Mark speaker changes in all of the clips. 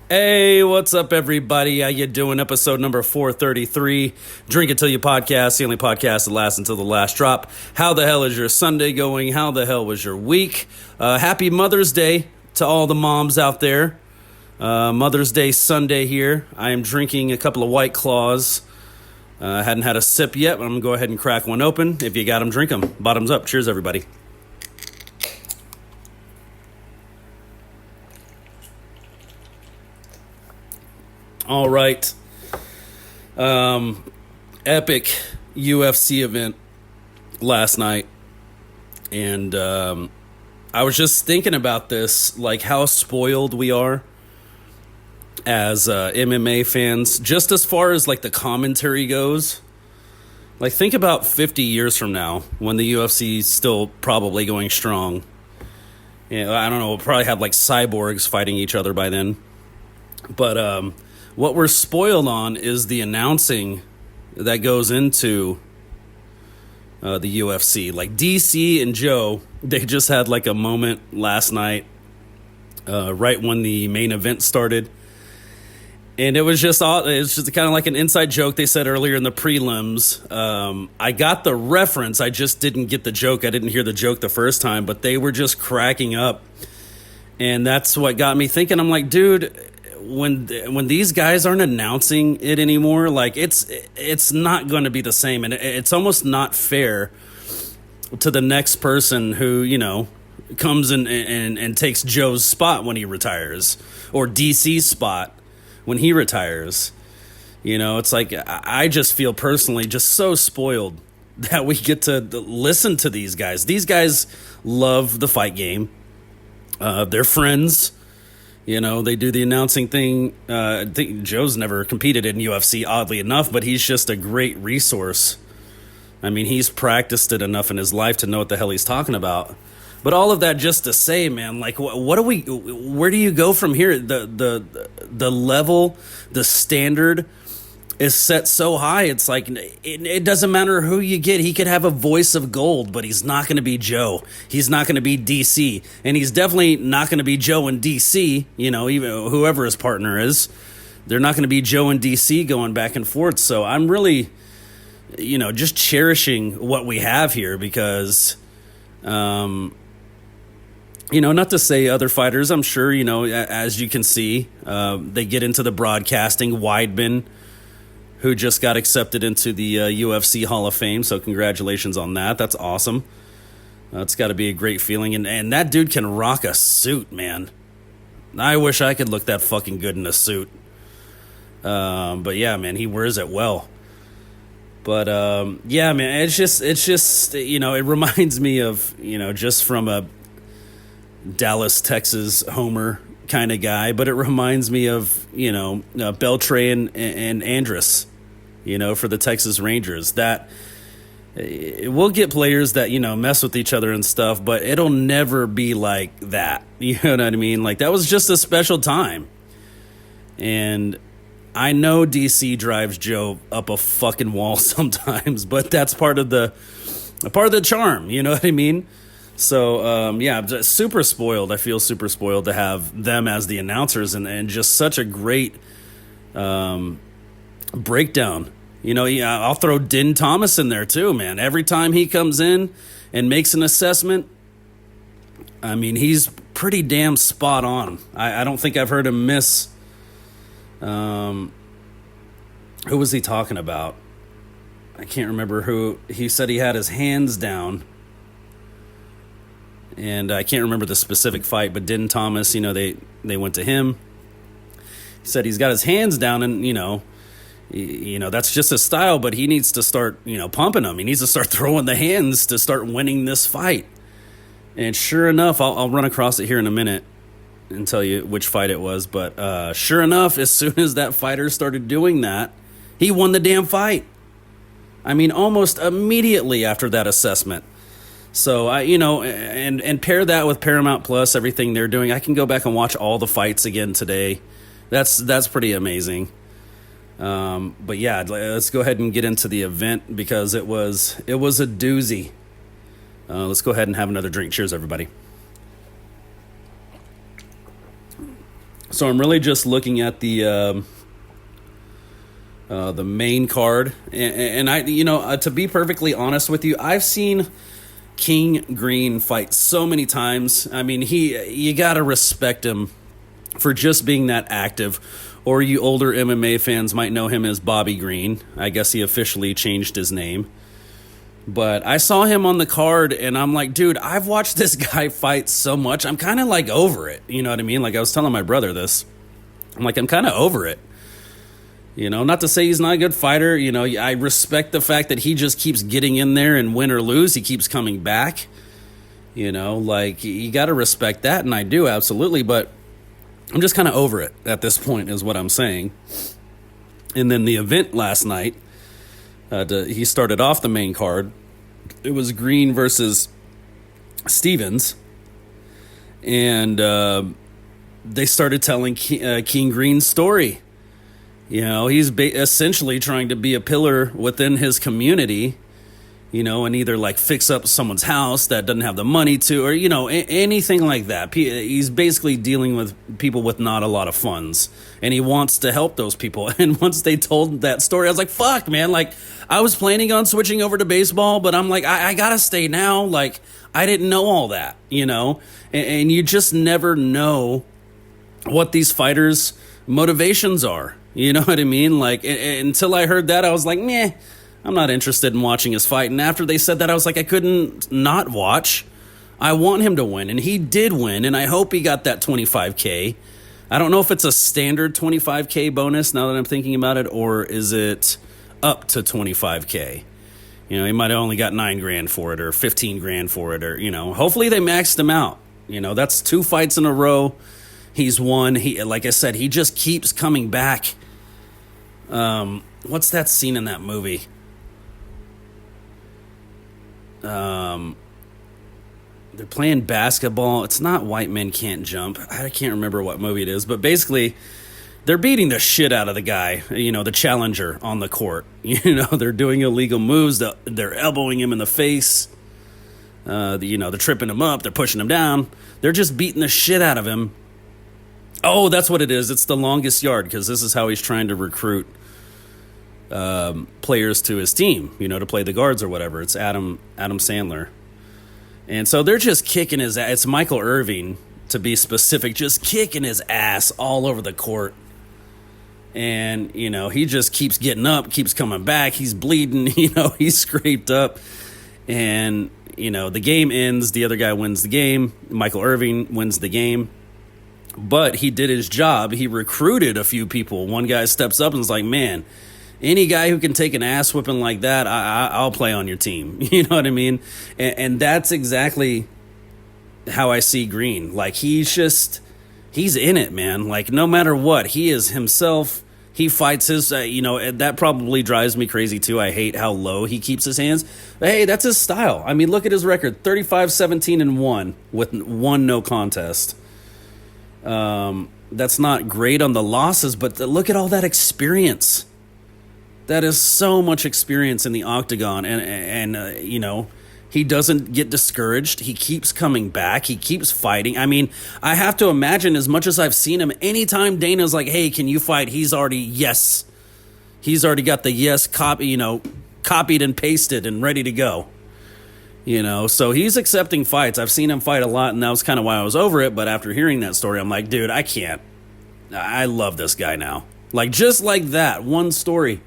Speaker 1: Hey, what's up, everybody? How you doing? Episode number 433. Drink It Till You podcast, the only podcast that lasts until the last drop. How the hell is your Sunday going? How the hell was your week? Happy Mother's Day to all the moms out there. Mother's Day Sunday here. I am drinking a couple of White Claws. Hadn't had a sip yet, but I'm going to go ahead and crack one open. If you got them, drink them. Bottoms up. Cheers, everybody. All right. Epic UFC event last night. And I was just thinking about this, like how spoiled we are as MMA fans, just as far as like the commentary goes. Like, think about 50 years from now when the UFC is still probably going strong. You know, I don't know, we'll probably have like cyborgs fighting each other by then. But what we're spoiled on is the announcing that goes into the UFC. Like DC and Joe, they just had like a moment last night, right when the main event started. And it was just kind of like an inside joke they said earlier in the prelims. I got the reference. I just didn't get the joke. I didn't hear the joke the first time, but they were just cracking up. And that's what got me thinking. I'm like, dude, when these guys aren't announcing it anymore, like it's not going to be the same. And it's almost not fair to the next person who, you know, comes in and takes Joe's spot when he retires, or DC's spot when he retires. You know, it's like I just feel personally just so spoiled that we get to listen to these guys. These guys love the fight game. They're friends. You know, they do the announcing thing. I think Joe's never competed in UFC, oddly enough, but he's just a great resource. I mean, he's practiced it enough in his life to know what the hell he's talking about. But all of that just to say, man, like, where do you go from here? The level, the standard is set so high. It's like, it doesn't matter who you get. He could have a voice of gold, but he's not going to be Joe. He's not going to be DC. And he's definitely not going to be Joe and DC, you know, even whoever his partner is. They're not going to be Joe and DC going back and forth. So I'm really, you know, just cherishing what we have here because, you know, not to say other fighters, I'm sure, you know, as you can see, they get into the broadcasting. Weidman, who just got accepted into the UFC Hall of Fame, so congratulations on that. That's awesome. It's got to be a great feeling. And that dude can rock a suit, man. I wish I could look that fucking good in a suit. But yeah, man, he wears it well. But yeah, man, it's just, you know, it reminds me of, you know, just from a Dallas, Texas homer kind of guy, but it reminds me of, you know, Beltray and Andrus, you know, for the Texas Rangers. That we'll get players that, you know, mess with each other and stuff, but it'll never be like that. You know what I mean? Like, that was just a special time. And I know DC drives Joe up a fucking wall sometimes, but that's part of the charm. You know what I mean? So, yeah, I'm just super spoiled. I feel super spoiled to have them as the announcers and just such a great breakdown. You know, yeah, I'll throw Din Thomas in there too, man. Every time he comes in and makes an assessment, I mean, he's pretty damn spot on. I don't think I've heard him miss. Who was he talking about? I can't remember who. He said he had his hands down. And I can't remember the specific fight, but Din Thomas, you know, they went to him. He said he's got his hands down, and, you know, that's just his style, but he needs to start, you know, pumping them. He needs to start throwing the hands to start winning this fight. And sure enough, I'll run across it here in a minute and tell you which fight it was. But sure enough, as soon as that fighter started doing that, he won the damn fight. I mean, almost immediately after that assessment. So, you know, and pair that with Paramount Plus, everything they're doing. I can go back and watch all the fights again today. That's pretty amazing. But yeah, let's go ahead and get into the event because it was a doozy. Let's go ahead and have another drink. Cheers, everybody. So I'm really just looking at the main card, and I, to be perfectly honest with you, I've seen King Green fight so many times. I mean, you gotta respect him for just being that active. Or you older MMA fans might know him as Bobby Green. I guess he officially changed his name. But I saw him on the card, and I'm like, dude, I've watched this guy fight so much. I'm kind of like over it. You know what I mean? Like I was telling my brother this. I'm like, I'm kind of over it. Not to say he's not a good fighter. I respect the fact that he just keeps getting in there, and win or lose, he keeps coming back. Like you got to respect that, and I do, absolutely. But I'm just kind of over it at this point is what I'm saying. And then the event last night, he started off the main card. It was Green versus Stevens. And they started telling King Green's story. He's essentially trying to be a pillar within his community, and either like fix up someone's house that doesn't have the money to, or, anything like that. He's basically dealing with people with not a lot of funds, and he wants to help those people. And once they told that story, I was like, fuck, man. Like, I was planning on switching over to baseball, but I'm like, I gotta stay now. Like, I didn't know all that, and you just never know what these fighters' motivations are. You know what I mean? Like, until I heard that, I was like, meh. I'm not interested in watching his fight. And after they said that, I was like, I couldn't not watch. I want him to win. And he did win. And I hope he got that $25K. I don't know if it's a standard $25K bonus now that I'm thinking about it, or is it up to $25K? He might have only got $9,000 for it, or $15,000 for it, or, hopefully they maxed him out. That's 2 fights in a row. He's won. Like I said, he just keeps coming back. What's that scene in that movie? They're playing basketball. It's not White Men Can't Jump. I can't remember what movie it is, but basically they're beating the shit out of the guy, the challenger on the court. They're doing illegal moves. They're elbowing him in the face. They're tripping him up. They're pushing him down. They're just beating the shit out of him. Oh, that's what it is. It's The Longest Yard, because this is how he's trying to recruit players to his team, to play the guards or whatever. It's Adam Sandler. And so they're just kicking his ass. It's Michael Irving, to be specific, just kicking his ass all over the court. And, he just keeps getting up, keeps coming back. He's bleeding, he's scraped up. And, the game ends. The other guy wins the game. Michael Irving wins the game. But he did his job. He recruited a few people. One guy steps up and is like, man, any guy who can take an ass whipping like that, I'll play on your team. You know what I mean? And that's exactly how I see Green. Like, he's in it, man. Like, no matter what, he is himself. He fights his, that probably drives me crazy too. I hate how low he keeps his hands. But hey, that's his style. I mean, look at his record, 35-17-1 with 1 no contest. That's not great on the losses, but look at all that experience. That is so much experience in the octagon, and he doesn't get discouraged. He keeps coming back. He keeps fighting. I mean, I have to imagine, as much as I've seen him, anytime Dana's like, hey, can you fight? He's already got the yes copied and pasted and ready to go. So he's accepting fights. I've seen him fight a lot, and that was kind of why I was over it. But after hearing that story, I'm like, dude, I can't. I love this guy now. Like, just like that, one story.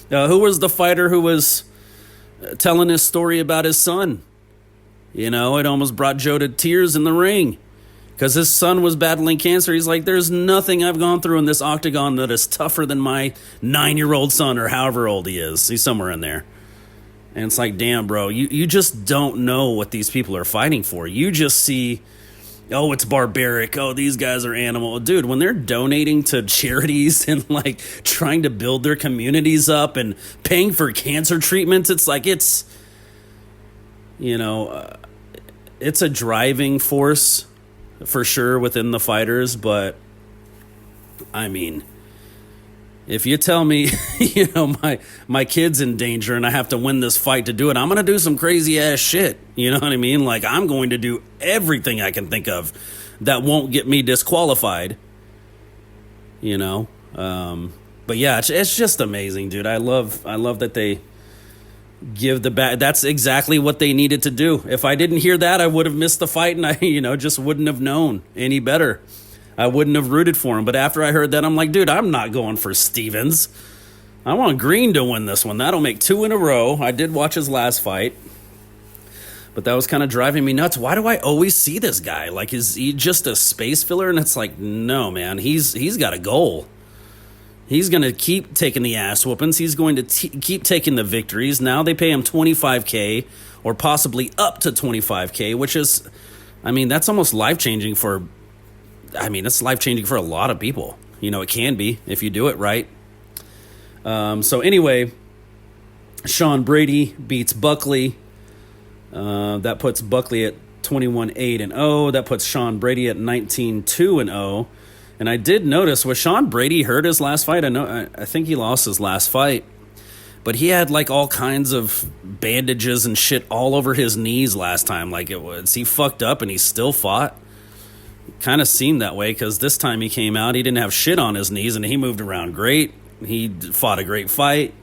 Speaker 1: Who was the fighter who was telling his story about his son? It almost brought Joe to tears in the ring because his son was battling cancer. He's like, there's nothing I've gone through in this octagon that is tougher than my 9-year-old son, or however old he is. He's somewhere in there. And it's like, damn, bro, you just don't know what these people are fighting for. You just see, oh, it's barbaric. Oh, these guys are animal. Dude, when they're donating to charities and like trying to build their communities up and paying for cancer treatments, it's like it's a driving force for sure within the fighters. But I mean, if you tell me, my kid's in danger and I have to win this fight to do it, I'm going to do some crazy ass shit. You know what I mean? Like, I'm going to do everything I can think of that won't get me disqualified. you know. But yeah, it's just amazing, dude. I love that they give the back. That's exactly what they needed to do. If I didn't hear that, I would have missed the fight, and I, just wouldn't have known any better. I wouldn't have rooted for him. But after I heard that, I'm like, dude, I'm not going for Stevens. I want Green to win this one. That'll make 2 in a row. I did watch his last fight, but that was kind of driving me nuts. Why do I always see this guy? Like, is he just a space filler? And it's like, no, man, he's got a goal. He's going to keep taking the ass whoopings. He's going to keep taking the victories. Now they pay him $25K or possibly up to $25K, which is, that's almost life-changing for, it's life-changing for a lot of people. It can be if you do it right. So anyway, Sean Brady beats Buckley. That puts Buckley at 21-8-0. That puts Sean Brady at 19-2-0. And I did notice, was Sean Brady hurt his last fight? I think he lost his last fight. But he had like all kinds of bandages and shit all over his knees last time. Like it was, he fucked up and he still fought. Kind of seemed that way because this time he came out, he didn't have shit on his knees and he moved around great. He fought a great fight.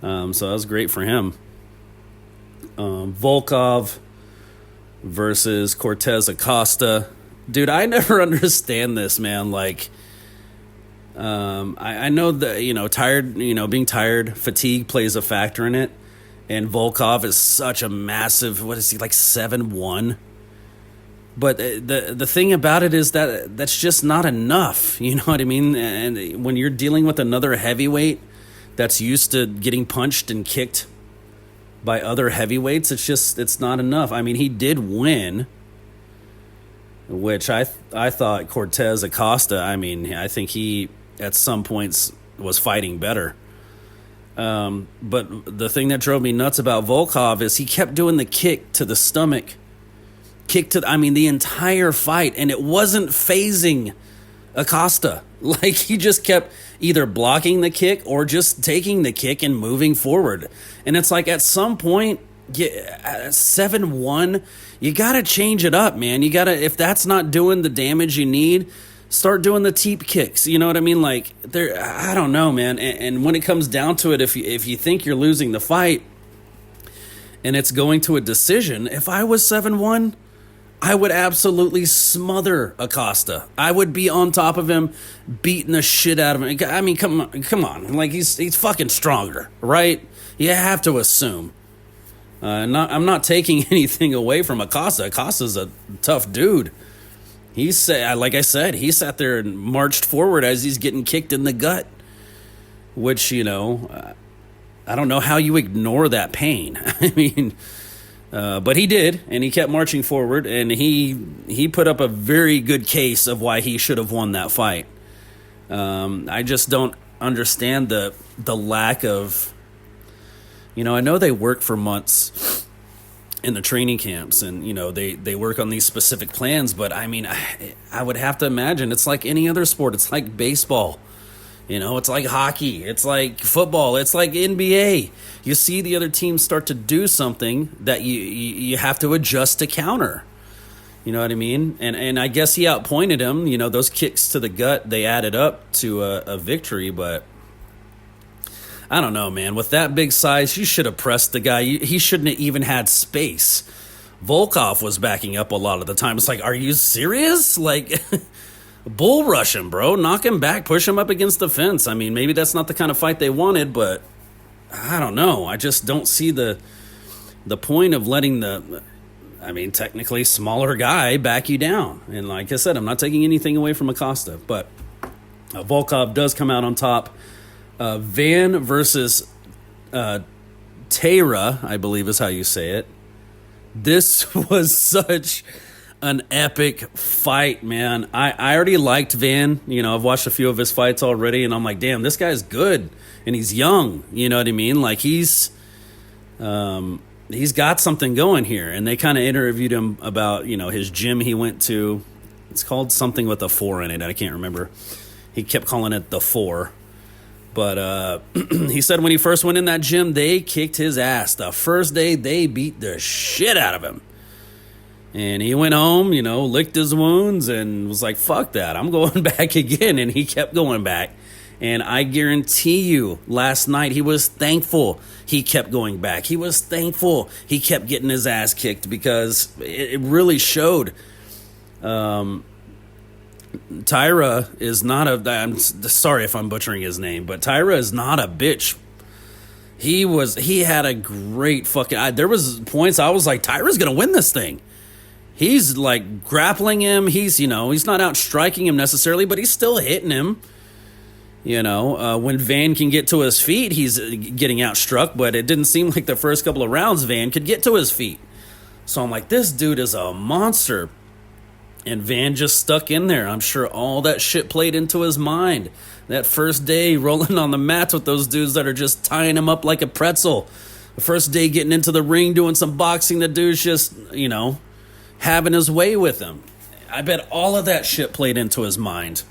Speaker 1: So that was great for him. Volkov versus Cortez Acosta. Dude, I never understand this, man. Like, I know that, tired, being tired, fatigue plays a factor in it. And Volkov is such a massive, what is he, like 7'1"? But the thing about it is that that's just not enough. You know what I mean? And when you're dealing with another heavyweight that's used to getting punched and kicked by other heavyweights, it's not enough. He did win, which I thought Cortez Acosta, I think he at some points was fighting better. But the thing that drove me nuts about Volkov is he kept doing the kick to the stomach, the entire fight, and it wasn't phasing Acosta. Like, he just kept either blocking the kick or just taking the kick and moving forward. And it's like, at some point, 7-1, you gotta change it up, man. You gotta, if that's not doing the damage you need, start doing the teep kicks. You know what I mean? Like, I don't know, man. And when it comes down to it, if you think you're losing the fight and it's going to a decision, if I was 7-1, I would absolutely smother Acosta. I would be on top of him, beating the shit out of him. Come on. Like, he's fucking stronger, right? You have to assume. I'm not taking anything away from Acosta. Acosta's a tough dude. Like I said, he sat there and marched forward as he's getting kicked in the gut, which, I don't know how you ignore that pain. But he did, and he kept marching forward, and he put up a very good case of why he should have won that fight. I just don't understand the lack of, I know they work for months in the training camps, and, they work on these specific plans, but I would have to imagine it's like any other sport. It's like baseball. It's like hockey. It's like football. It's like NBA. You see the other team start to do something that you have to adjust to counter. You know what I mean? And I guess he outpointed him. Those kicks to the gut, they added up to a victory. But I don't know, man. With that big size, you should have pressed the guy. He shouldn't have even had space. Volkov was backing up a lot of the time. It's like, are you serious? Like... bull rush him, bro. Knock him back. Push him up against the fence. Maybe that's not the kind of fight they wanted, but I don't know. I just don't see the point of letting technically smaller guy back you down. And like I said, I'm not taking anything away from Acosta, but Volkov does come out on top. Van versus Tara, I believe is how you say it. This was such an epic fight, man. I already liked Van. I've watched a few of his fights already, and I'm like, damn, this guy's good, and he's young. You know what I mean? Like, he's got something going here. And they kind of interviewed him about, his gym he went to. It's called something with a 4 in it. I can't remember. He kept calling it the 4. But he said when he first went in that gym, they kicked his ass. The first day, they beat the shit out of him. And he went home, licked his wounds and was like, fuck that, I'm going back again. And he kept going back. And I guarantee you, last night he was thankful he kept going back. He was thankful he kept getting his ass kicked, because it really showed. Tyra is not I'm sorry if I'm butchering his name, but Tyra is not a bitch. He had a great fucking, there was points I was like, Tyra's going to win this thing. He's like grappling him. He's not out striking him necessarily, but he's still hitting him. When Van can get to his feet, he's getting outstruck, but it didn't seem like the first couple of rounds Van could get to his feet. So I'm like, this dude is a monster. And Van just stuck in there. I'm sure all that shit played into his mind. That first day rolling on the mats with those dudes that are just tying him up like a pretzel. The first day getting into the ring, doing some boxing, the dude's just, having his way with him. I bet all of that shit played into his mind.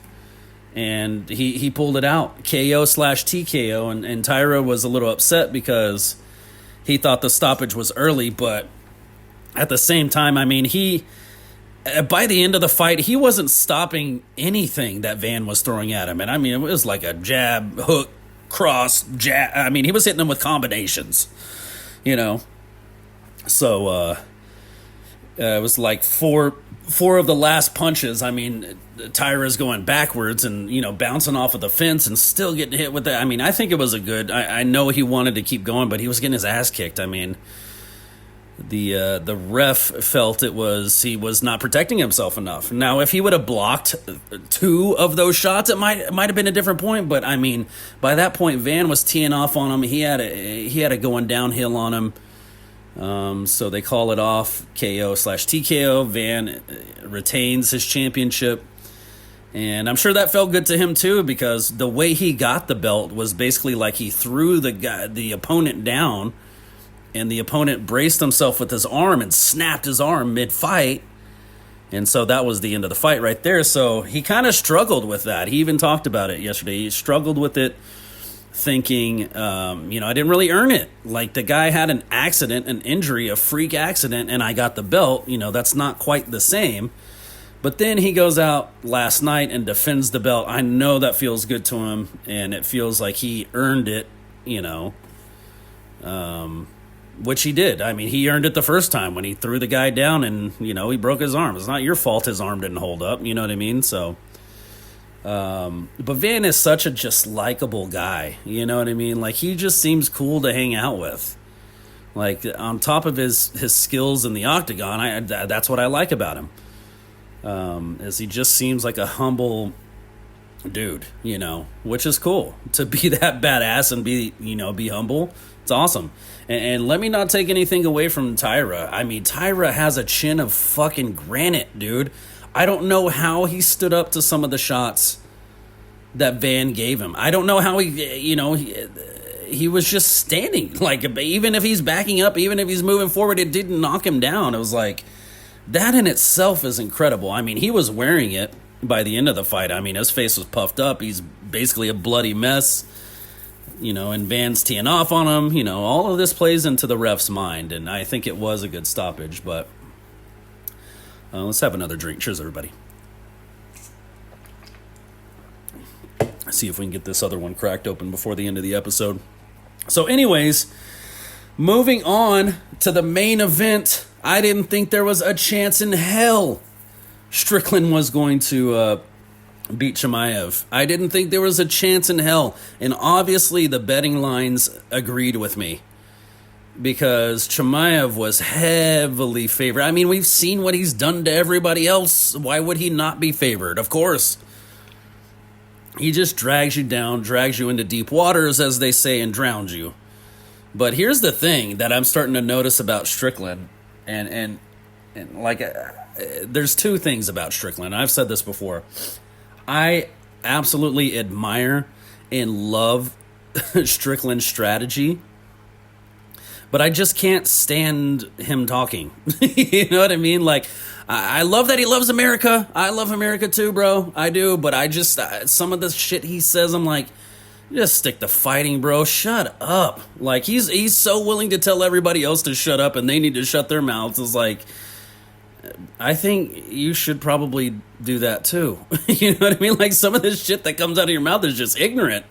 Speaker 1: And he pulled it out. KO/TKO. And Tyra was a little upset because he thought the stoppage was early. But at the same time, I mean, by the end of the fight, he wasn't stopping anything that Van was throwing at him. And I mean, it was like a jab, hook, cross, jab. I mean, he was hitting them with combinations, So, it was like four of the last punches. I mean, Tyra's going backwards and, bouncing off of the fence and still getting hit with that. I mean, I think it was I know he wanted to keep going, but he was getting his ass kicked. I mean, the ref felt he was not protecting himself enough. Now, if he would have blocked 2 of those shots, it might have been a different point. But I mean, by that point, Van was teeing off on him. He had it going downhill on him. So they call it off, KO/TKO. Van retains his championship. And I'm sure that felt good to him too, because the way he got the belt was basically like he threw the opponent down, and the opponent braced himself with his arm and snapped his arm mid-fight. And so that was the end of the fight right there. So he kind of struggled with that. He even talked about it yesterday. He struggled with it, thinking, I didn't really earn it. Like, the guy had an accident, an injury, a freak accident, and I got the belt. That's not quite the same. But then he goes out last night and defends the belt. I know that feels good to him, and it feels like he earned it, which he did. I mean, he earned it the first time when he threw the guy down and, he broke his arm. It's not your fault his arm didn't hold up, you know what I mean? So, but Van is such a just likable guy, you know what I mean? Like, he just seems cool to hang out with. Like, on top of his skills in the octagon, that's what I like about him. Is he just seems like a humble dude, which is cool. To be that badass and be humble, it's awesome. And let me not take anything away from Tyra. I mean, Tyra has a chin of fucking granite, dude. I don't know how he stood up to some of the shots that Van gave him. I don't know how he was just standing. Like, even if he's backing up, even if he's moving forward, it didn't knock him down. It was like, that in itself is incredible. I mean, he was wearing it by the end of the fight. I mean, his face was puffed up. He's basically a bloody mess, and Van's teeing off on him. All of this plays into the ref's mind, and I think it was a good stoppage. But let's have another drink. Cheers, everybody. See if we can get this other one cracked open before the end of the episode. So anyways, moving on to the main event. I didn't think there was a chance in hell Strickland was going to beat Chimaev. I didn't think there was a chance in hell. And obviously the betting lines agreed with me, because Chimaev was heavily favored. I mean, we've seen what he's done to everybody else. Why would he not be favored? Of course. He just drags you down, drags you into deep waters, as they say, and drowns you. But here's the thing that I'm starting to notice about Strickland. And there's 2 things about Strickland. I've said this before. I absolutely admire and love Strickland's strategy, but I just can't stand him talking. You know what I mean? Like, I love that he loves America. I love America too, bro. I do. But I just, some of the shit he says, I'm like, just stick to fighting, bro. Shut up. Like, he's so willing to tell everybody else to shut up and they need to shut their mouths. It's like, I think you should probably do that too. You know what I mean? Like, some of this shit that comes out of your mouth is just ignorant.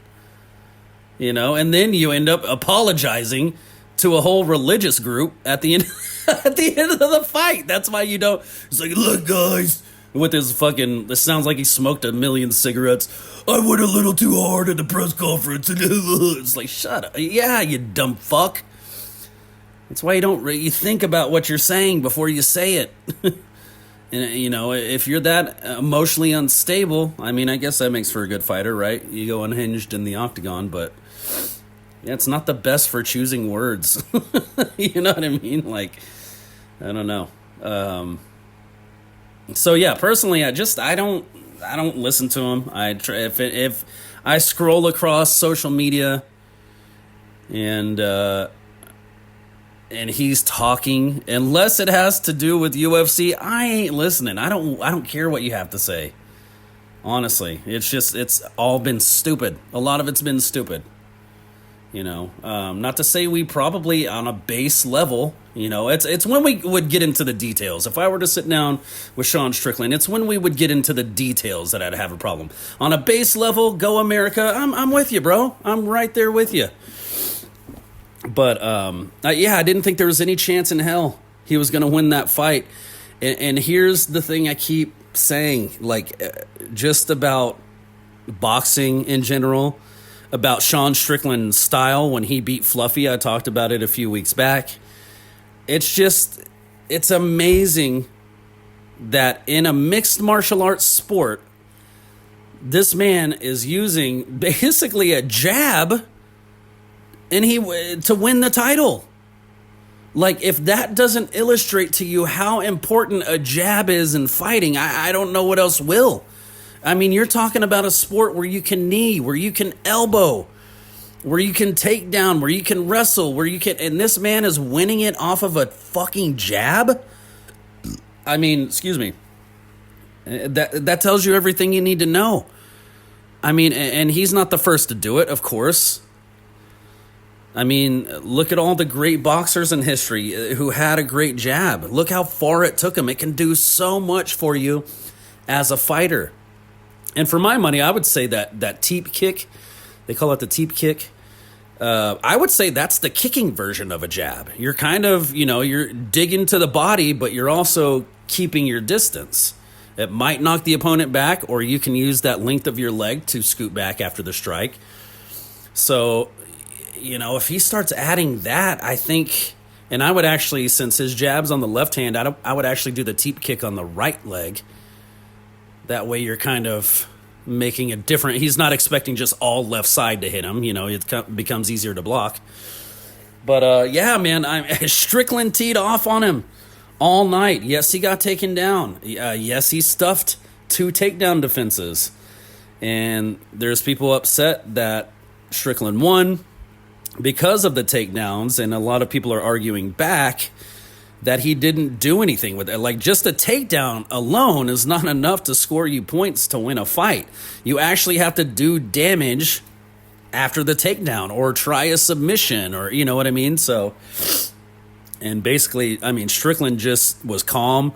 Speaker 1: And then you end up apologizing to a whole religious group at the end at the end of the fight. That's why you don't. It's like, look, guys, with his fucking. This sounds like he smoked a million cigarettes. I went a little too hard at the press conference, and it's like, shut up. Yeah, you dumb fuck. That's why you think about what you're saying before you say it. And, if you're that emotionally unstable, I mean, I guess that makes for a good fighter, right? You go unhinged in the octagon, but yeah, it's not the best for choosing words. You know what I mean? Like, I don't know. So yeah, personally, I don't listen to him. I try, if I scroll across social media and he's talking, unless it has to do with UFC, I ain't listening. I don't care what you have to say. Honestly, it's all been stupid. A lot of it's been stupid. Not to say we probably on a base level, it's when we would get into the details. If I were to sit down with Sean Strickland, it's when we would get into the details that I'd have a problem. On a base level, go America. I'm with you, bro. I'm right there with you. But, yeah, I didn't think there was any chance in hell he was going to win that fight. And here's the thing I keep saying, just about boxing in general, about Sean Strickland's style when he beat Fluffy. I talked about it a few weeks back. It's amazing that in a mixed martial arts sport, this man is using basically a jab and to win the title. Like, if that doesn't illustrate to you how important a jab is in fighting, I don't know what else will. I mean, you're talking about a sport where you can knee, where you can elbow, where you can take down, where you can wrestle, and this man is winning it off of a fucking jab? I mean, excuse me. That tells you everything you need to know. I mean, and he's not the first to do it, of course. I mean, look at all the great boxers in history who had a great jab. Look how far it took them. It can do so much for you as a fighter. And for my money, I would say that teep kick, they call it the teep kick. I would say that's the kicking version of a jab. You're kind of, you're digging to the body, but you're also keeping your distance. It might knock the opponent back, or you can use that length of your leg to scoot back after the strike. So, if he starts adding that, I think, and I would actually, since his jab's on the left hand, I would actually do the teep kick on the right leg. That way you're kind of making a different, he's not expecting just all left side to hit him, it becomes easier to block. But, yeah, man, Strickland teed off on him all night. Yes, he got taken down. Yes, he stuffed 2 takedown defenses. And there's people upset that Strickland won because of the takedowns, and a lot of people are arguing back that he didn't do anything with it. Like, just a takedown alone is not enough to score you points to win a fight. You actually have to do damage after the takedown, or try a submission, or, you know what I mean? So, and basically, I mean, Strickland just was calm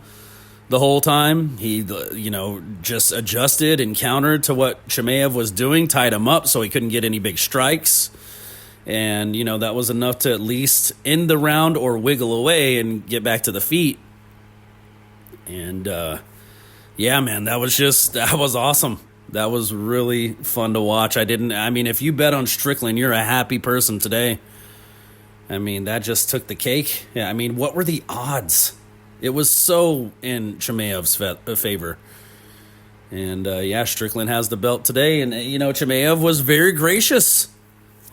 Speaker 1: the whole time. He, just adjusted and countered to what Chimaev was doing, tied him up so he couldn't get any big strikes. And, that was enough to at least end the round or wiggle away and get back to the feet. And, yeah, man, that was awesome. That was really fun to watch. If you bet on Strickland, you're a happy person today. I mean, that just took the cake. Yeah, I mean, what were the odds? It was so in Chimaev's favor. And, yeah, Strickland has the belt today. And, Chimaev was very gracious,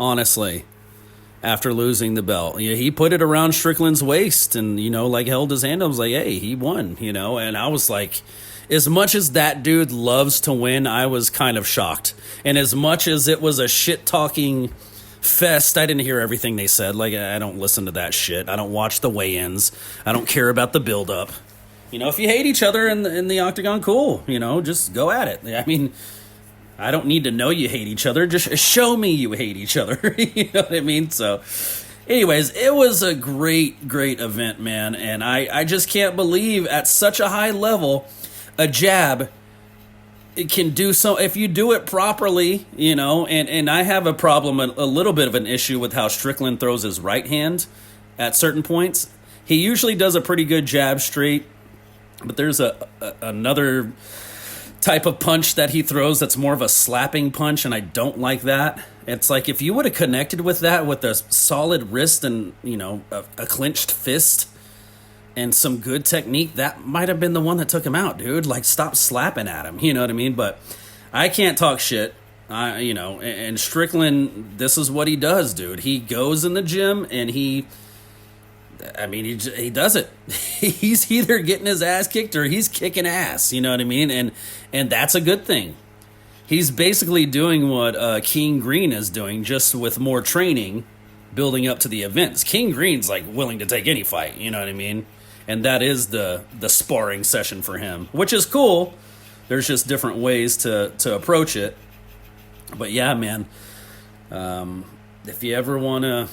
Speaker 1: honestly, after losing the belt. He put it around Strickland's waist and, held his hand. I was like, hey, he won, and I was like, as much as that dude loves to win, I was kind of shocked. And as much as it was a shit-talking fest, I didn't hear everything they said. Like, I don't listen to that shit. I don't watch the weigh-ins. I don't care about the build-up. If you hate each other in the octagon, cool. Just go at it. I mean, I don't need to know you hate each other. Just show me you hate each other. You know what I mean? So, Anyways, it was a great event, man. And I just can't believe at such a high level, a jab, it can do so if you do it properly, and I have a problem, a little bit of an issue with how Strickland throws his right hand at certain points. He usually does a pretty good jab straight, but there's another type of punch that he throws that's more of a slapping punch, and I don't like that. It's like if you would have connected with that with a solid wrist and, a clenched fist and some good technique, that might have been the one that took him out, dude. Like, stop slapping at him, you know what I mean? But I can't talk shit, and Strickland, this is what he does, dude. He goes in the gym and he does it. He's either getting his ass kicked or he's kicking ass, you know what I mean? And that's a good thing. He's basically doing what King Green is doing, just with more training building up to the events. King Green's like willing to take any fight, you know what I mean? And that is the sparring session for him, which is cool. There's just different ways to approach it. But yeah, man, if you ever want to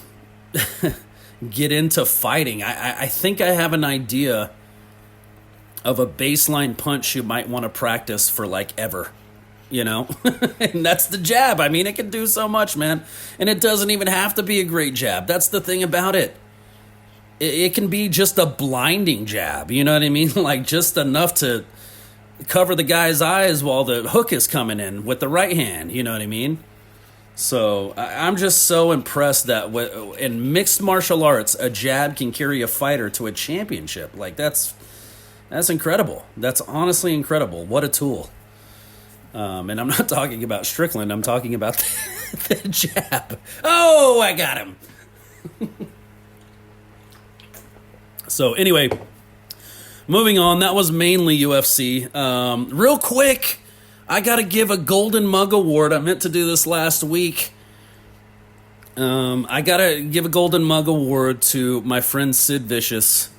Speaker 1: get into fighting, I think I have an idea of a baseline punch you might want to practice for like ever, and that's the jab. I mean, it can do so much, man, and it doesn't even have to be a great jab. That's the thing about it. It can be just a blinding jab, you know what I mean? Like just enough to cover the guy's eyes while the hook is coming in with the right hand, you know what I mean? So I'm just so impressed that in mixed martial arts, a jab can carry a fighter to a championship. Like that's incredible. That's honestly incredible. What a tool. And I'm not talking about Strickland. I'm talking about the jab. Oh, I got him. So anyway, moving on. That was mainly UFC. Real quick, I got to give a Golden Mug Award. I meant to do this last week. I got to give a Golden Mug Award to my friend Sid Vicious.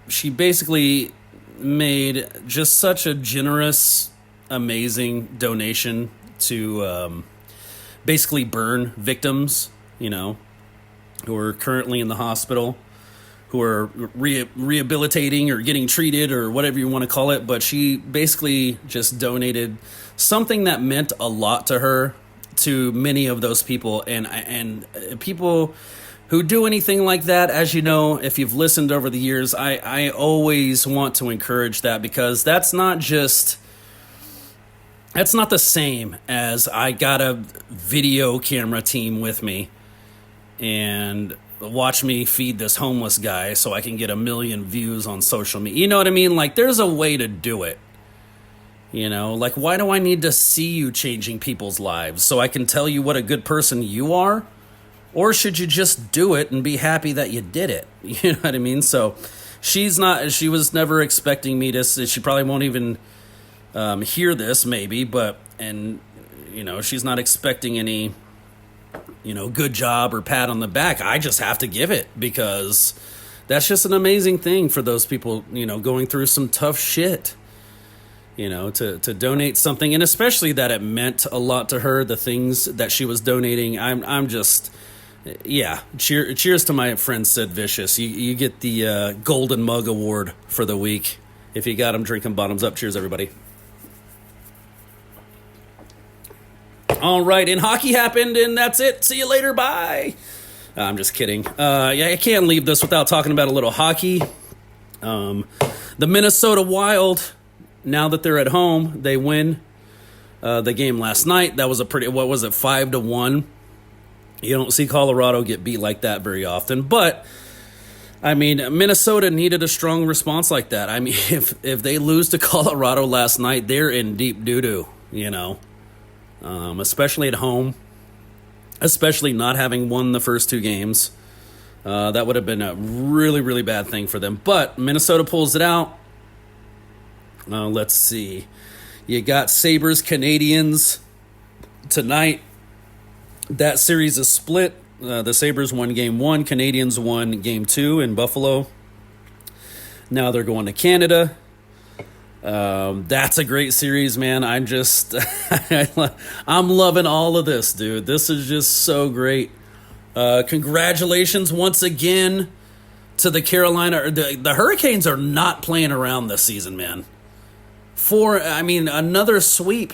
Speaker 1: She basically made just such a generous, amazing donation to basically burn victims, who are currently in the hospital, who are rehabilitating or getting treated or whatever you want to call it. But she basically just donated something that meant a lot to her, to many of those people. And people who do anything like that, as you know, if you've listened over the years, I always want to encourage that, because that's not the same as I got a video camera team with me and watch me feed this homeless guy so I can get 1 million views on social media. You know what I mean? Like, there's a way to do it. Like, why do I need to see you changing people's lives so I can tell you what a good person you are? Or should you just do it and be happy that you did it? You know what I mean? So she was never expecting me to, she probably won't even hear this maybe, she's not expecting any, good job or pat on the back. I just have to give it, because that's just an amazing thing for those people, going through some tough shit, to donate something, and especially that it meant a lot to her, the things that she was donating. I'm just, yeah, cheers to my friend Sid Vicious. You get the Golden Mug Award for the week. If you got them, drink them bottoms up. Cheers, everybody. All right, and hockey happened, and that's it. See you later. Bye. I'm just kidding. I can't leave this without talking about a little hockey. The Minnesota Wild, now that they're at home, they win the game last night. That was a pretty, 5-1. You don't see Colorado get beat like that very often. But, Minnesota needed a strong response like that. If they lose to Colorado last night, they're in deep doo-doo, especially at home, especially not having won the first 2 games. That would have been a really, really bad thing for them. But Minnesota pulls it out. Let's see. You got Sabres Canadiens tonight. That series is split. The Sabres won Game 1. Canadiens won Game 2 in Buffalo. Now they're going to Canada. That's a great series, man. I'm loving all of this, dude. This is just so great. Congratulations once again to the Carolina. The Hurricanes are not playing around this season, man. Another sweep.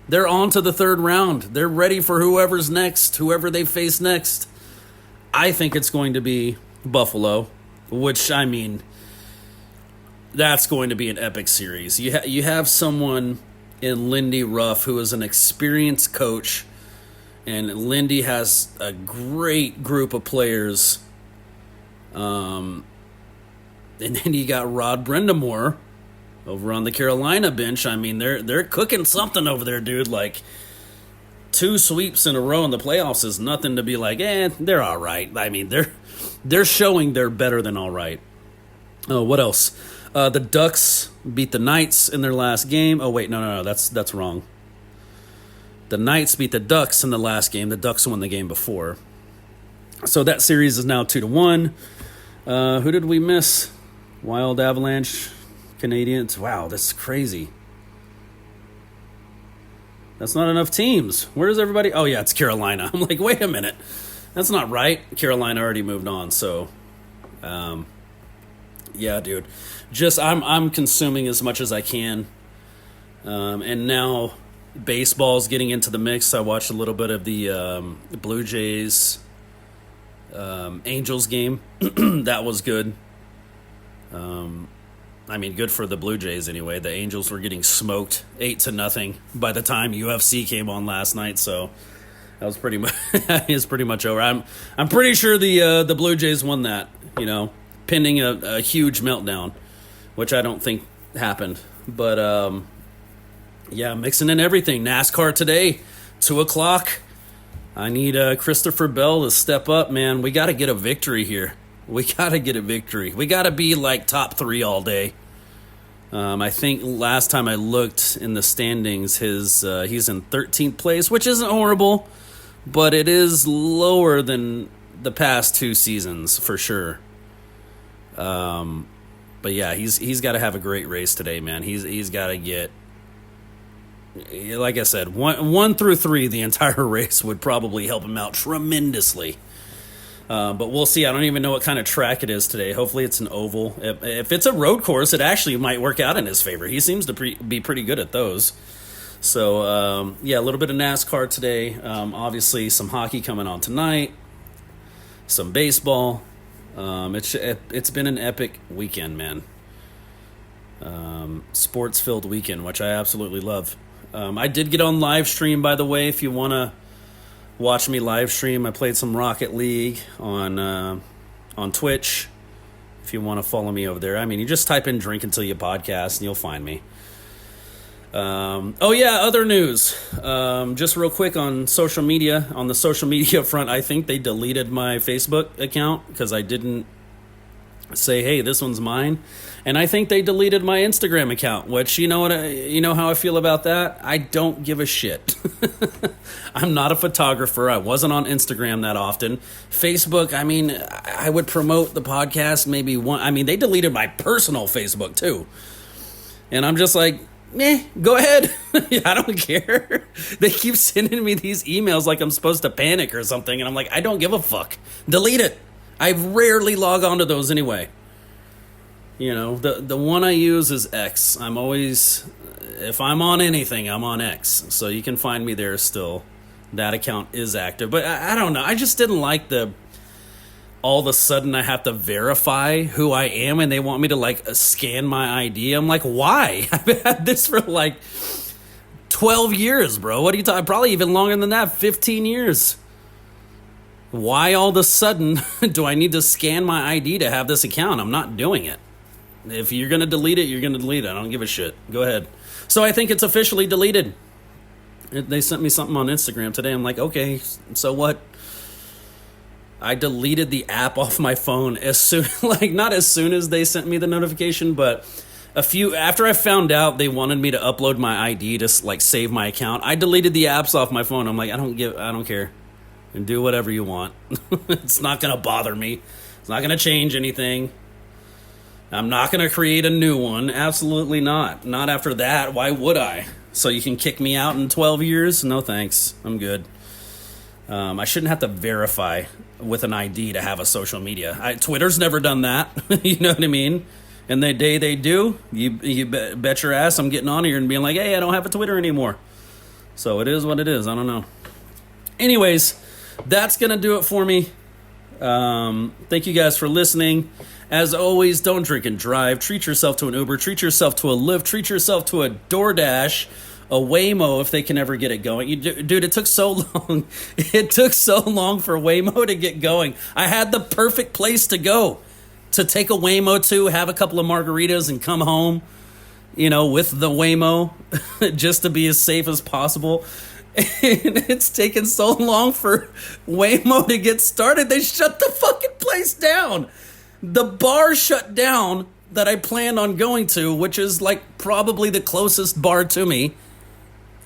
Speaker 1: They're on to the third round. They're ready for whoever they face next. I think it's going to be Buffalo, which, that's going to be an epic series. You have someone in Lindy Ruff who is an experienced coach, and Lindy has a great group of players. And then you got Rod Brindamore over on the Carolina bench. They're cooking something over there, dude. Like, 2 sweeps in a row in the playoffs is nothing to be like, they're all right. They're showing they're better than all right. Oh, what else? The Ducks beat the Knights in their last game. Oh, wait, no, that's wrong. The Knights beat the Ducks in the last game. The Ducks won the game before. So that series is now 2-1. Who did we miss? Wild, Avalanche, Canadiens. Wow, that's crazy. That's not enough teams. Where's everybody? Oh, yeah, it's Carolina. I'm like, wait a minute. That's not right. Carolina already moved on, so... yeah, dude. I'm consuming as much as I can. And now baseball's getting into the mix. I watched a little bit of the Blue Jays Angels game. That was good. Good for the Blue Jays anyway. The Angels were getting smoked 8-0 by the time UFC came on last night, so that was pretty much it's pretty much over. I'm pretty sure the Blue Jays won that, pending a huge meltdown, which I don't think happened. But mixing in everything. NASCAR today, 2:00. I need Christopher Bell to step up, man. We got to get a victory here. We got to get a victory. We got to be like top 3 all day. I think last time I looked in the standings, he's in 13th place, which isn't horrible, but it is lower than the past 2 seasons for sure. But yeah, he's got to have a great race today, man. He's got to get, like I said, 1 through 3, the entire race would probably help him out tremendously. But we'll see. I don't even know what kind of track it is today. Hopefully it's an oval. If it's a road course, it actually might work out in his favor. He seems to be pretty good at those. So, a little bit of NASCAR today. Obviously, some hockey coming on tonight. Some baseball. It's been an epic weekend, man. Sports-filled weekend, which I absolutely love. I did get on live stream, by the way, if you want to watch me live stream. I played some Rocket League on Twitch. If you want to follow me over there, you just type in "Drink Until You" podcast and you'll find me. Other news. Just real quick on social media. On the social media front, I think they deleted my Facebook account because I didn't say, "Hey, this one's mine." And I think they deleted my Instagram account, which you know how I feel about that? I don't give a shit. I'm not a photographer. I wasn't on Instagram that often. Facebook, I would promote the podcast maybe one. They deleted my personal Facebook too. And I'm just like, go ahead. I don't care. They keep sending me these emails like I'm supposed to panic or something. And I'm like, I don't give a fuck. Delete it. I rarely log on to those anyway. The one I use is X. I'm always, if I'm on anything, I'm on X. So you can find me there still. That account is active. But I don't know. I just didn't like all of a sudden I have to verify who I am and they want me to scan my ID. I'm like, why? I've had this for 12 years, bro. What are you talking? Probably even longer than that, 15 years. Why all of a sudden do I need to scan my ID to have this account? I'm not doing it. If you're going to delete it, you're going to delete it. I don't give a shit. Go ahead. So I think it's officially deleted. They sent me something on Instagram today. I'm like, okay, so what? I deleted the app off my phone as soon, not as soon as they sent me the notification, but after I found out they wanted me to upload my ID to save my account, I deleted the apps off my phone. I'm like, I don't care. And do whatever you want. It's not going to bother me. It's not going to change anything. I'm not going to create a new one. Absolutely not. Not after that. Why would I? So you can kick me out in 12 years? No thanks. I'm good. I shouldn't have to verify with an ID to have a social media. Twitter's never done that. You know what I mean? And the day they do, you bet your ass I'm getting on here and being like, hey, I don't have a Twitter anymore. So it is what it is. I don't know. Anyways, that's going to do it for me. Thank you guys for listening. As always, don't drink and drive. Treat yourself to an Uber. Treat yourself to a Lyft. Treat yourself to a DoorDash, a Waymo if they can ever get it going. Dude, it took so long. It took so long for Waymo to get going. I had the perfect place to go. To take a Waymo to, have a couple of margaritas and come home, with the Waymo, just to be as safe as possible. And it's taken so long for Waymo to get started. They shut the fucking place down. The bar shut down that I planned on going to, which is like probably the closest bar to me.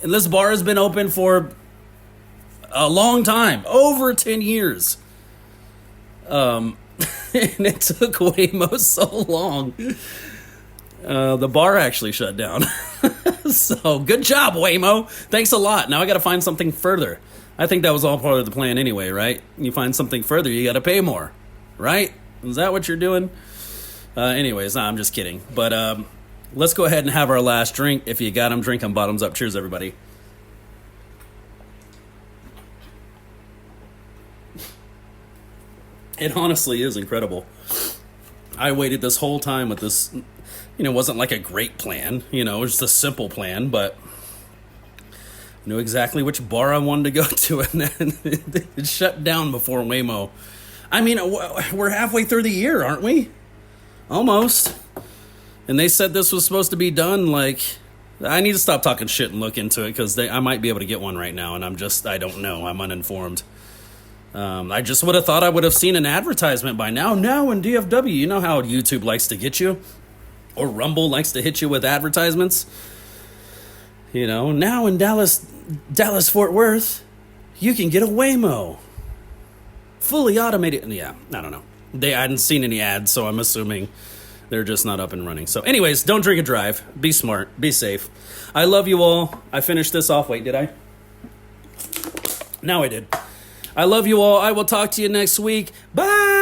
Speaker 1: And this bar has been open for a long time, over 10 years. And it took Waymo so long. The bar actually shut down. So good job, Waymo. Thanks a lot. Now I got to find something further. I think that was all part of the plan anyway, right? You find something further, you got to pay more, right? Is that what you're doing? Anyways, I'm just kidding. But let's go ahead and have our last drink. If you got them, drink them bottoms up. Cheers, everybody. It honestly is incredible. I waited this whole time with this, it wasn't like a great plan, it was just a simple plan, but I knew exactly which bar I wanted to go to, and then it shut down before Waymo. I mean, we're halfway through the year, aren't we? Almost. And they said this was supposed to be done, I need to stop talking shit and look into it, because I might be able to get one right now, and I don't know, I'm uninformed. I just would have thought I would have seen an advertisement by now. Now in DFW, you know how YouTube likes to get you? Or Rumble likes to hit you with advertisements? Now in Dallas, Fort Worth, you can get a Waymo. Fully automated. Yeah, I don't know. I hadn't seen any ads, so I'm assuming they're just not up and running. So anyways, don't drink and drive. Be smart. Be safe. I love you all. I finished this off. Wait, did I? Now I did. I love you all. I will talk to you next week. Bye.